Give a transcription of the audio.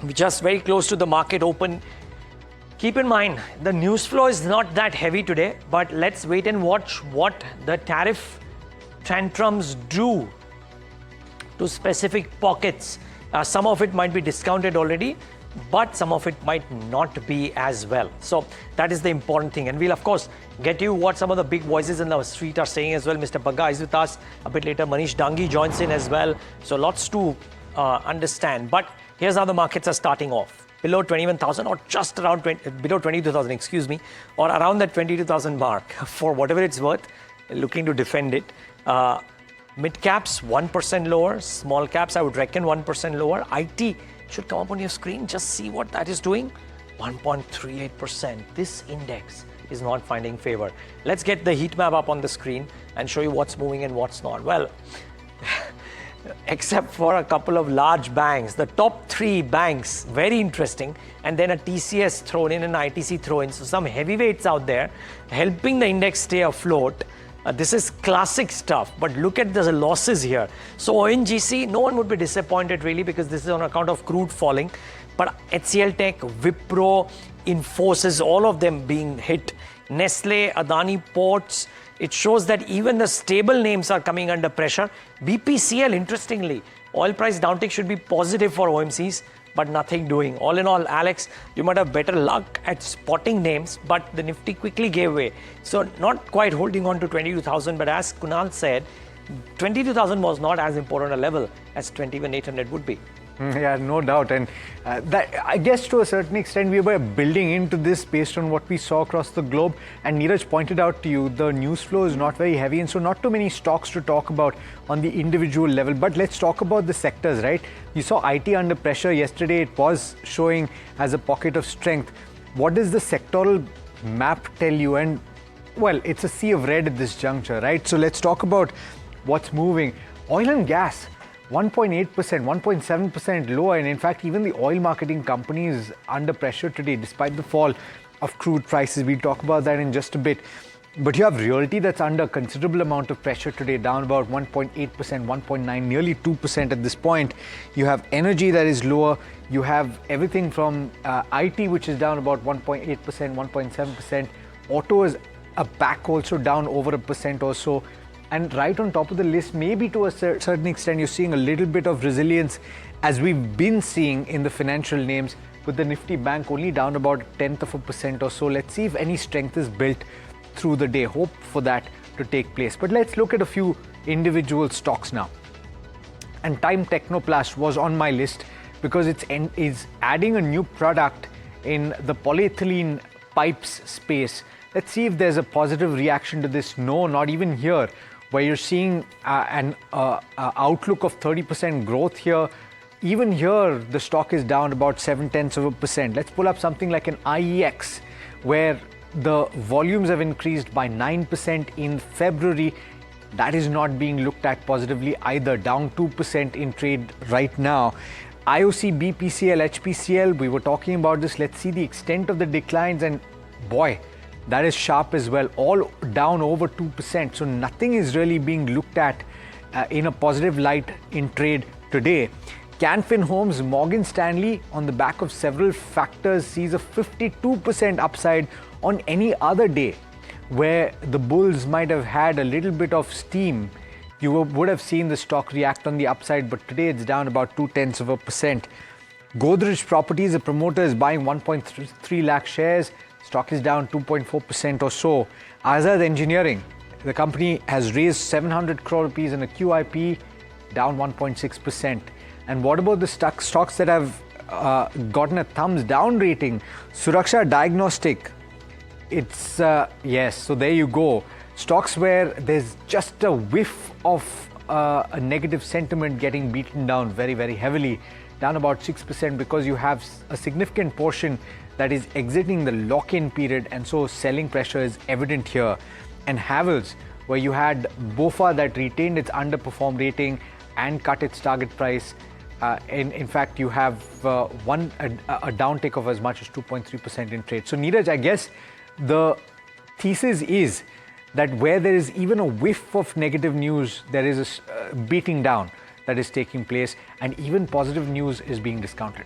just very close to the market open. Keep in mind, the news flow is not that heavy today, but let's wait and watch what the tariff tantrums do to specific pockets. Some of it might be discounted already, but some of it might not be as well. So that is the important thing. And we'll, of course, get you what some of the big voices in the street are saying as well. Mr. Bagga is with us a bit later. Manish Dangi joins in as well. So lots to understand. But here's how the markets are starting off. Below 21,000 or just around below 22,000, excuse me, or around that 22,000 mark for whatever it's worth, looking to defend it. Mid caps 1% lower, small caps I would reckon 1% lower. IT should come up on your screen. Just see what that is doing. 1.38%. This index is not finding favor. Let's get the heat map up on the screen and show you what's moving and what's not. Well, except for a couple of large banks, the top three banks, very interesting, and then a TCS thrown in and an ITC thrown in. So some heavyweights out there helping the index stay afloat. This is classic stuff, but look at the losses here. So ONGC, no one would be disappointed really, because this is on account of crude falling. But HCL Tech, Wipro, Infosys, all of them being hit. Nestle, Adani Ports, it shows that even the stable names are coming under pressure. BPCL, interestingly, oil price downtick should be positive for OMCs, but nothing doing. All in all, Alex, you might have better luck at spotting names, but the Nifty quickly gave way. So not quite holding on to 22,000, but as Kunal said, 22,000 was not as important a level as 21,800 would be. Yeah, no doubt. And that, I guess to a certain extent, we were building into this based on what we saw across the globe. And Neeraj pointed out to you, the news flow is not very heavy. And so not too many stocks to talk about on the individual level. But let's talk about the sectors, right? You saw IT under pressure yesterday. It was showing as a pocket of strength. What does the sectoral map tell you? And well, it's a sea of red at this juncture, right? So let's talk about what's moving. Oil and gas. 1.8%, 1.7% lower, and in fact, even the oil marketing companies under pressure today, despite the fall of crude prices. We'll talk about that in just a bit. But you have realty that's under considerable amount of pressure today, down about 1.8%, 1.9%, nearly 2% at this point. You have energy that is lower. You have everything from IT, which is down about 1.8%, 1.7%. Auto is back also down over 1% or so. And right on top of the list, maybe to a certain extent, you're seeing a little bit of resilience as we've been seeing in the financial names, with the Nifty Bank only down about 0.1% or so. Let's see if any strength is built through the day. Hope for that to take place. But let's look at a few individual stocks now. And Time Technoplast was on my list because it's adding a new product in the polyethylene pipes space. Let's see if there's a positive reaction to this. No, not even here, where you're seeing an outlook of 30% growth here. Even here, the stock is down about 0.7%. Let's pull up something like an IEX, where the volumes have increased by 9% in February. That is not being looked at positively either, down 2% in trade right now. IOC, BPCL, HPCL, we were talking about this. Let's see the extent of the declines, and boy, that is sharp as well, all down over 2%. So nothing is really being looked at in a positive light in trade today. Canfin Homes, Morgan Stanley, on the back of several factors, sees a 52% upside on any other day where the bulls might have had a little bit of steam. You would have seen the stock react on the upside, but today it's down about 0.2%. Godrej Properties, the promoter, is buying 1.3 lakh shares. Stock is down 2.4% or so. Azad Engineering, the company has raised 700 crore rupees in a QIP, down 1.6%. And what about the stocks that have gotten a thumbs down rating? Suraksha Diagnostic, it's, yes, so there you go. Stocks where there's just a whiff of a negative sentiment getting beaten down very, very heavily, down about 6%, because you have a significant portion that is exiting the lock-in period, and so selling pressure is evident here. And Havells, where you had BofA that retained its underperform rating and cut its target price. In fact, you have a downtick of as much as 2.3% in trade. So Neeraj, I guess the thesis is that where there is even a whiff of negative news, there is a beating down that is taking place, and even positive news is being discounted.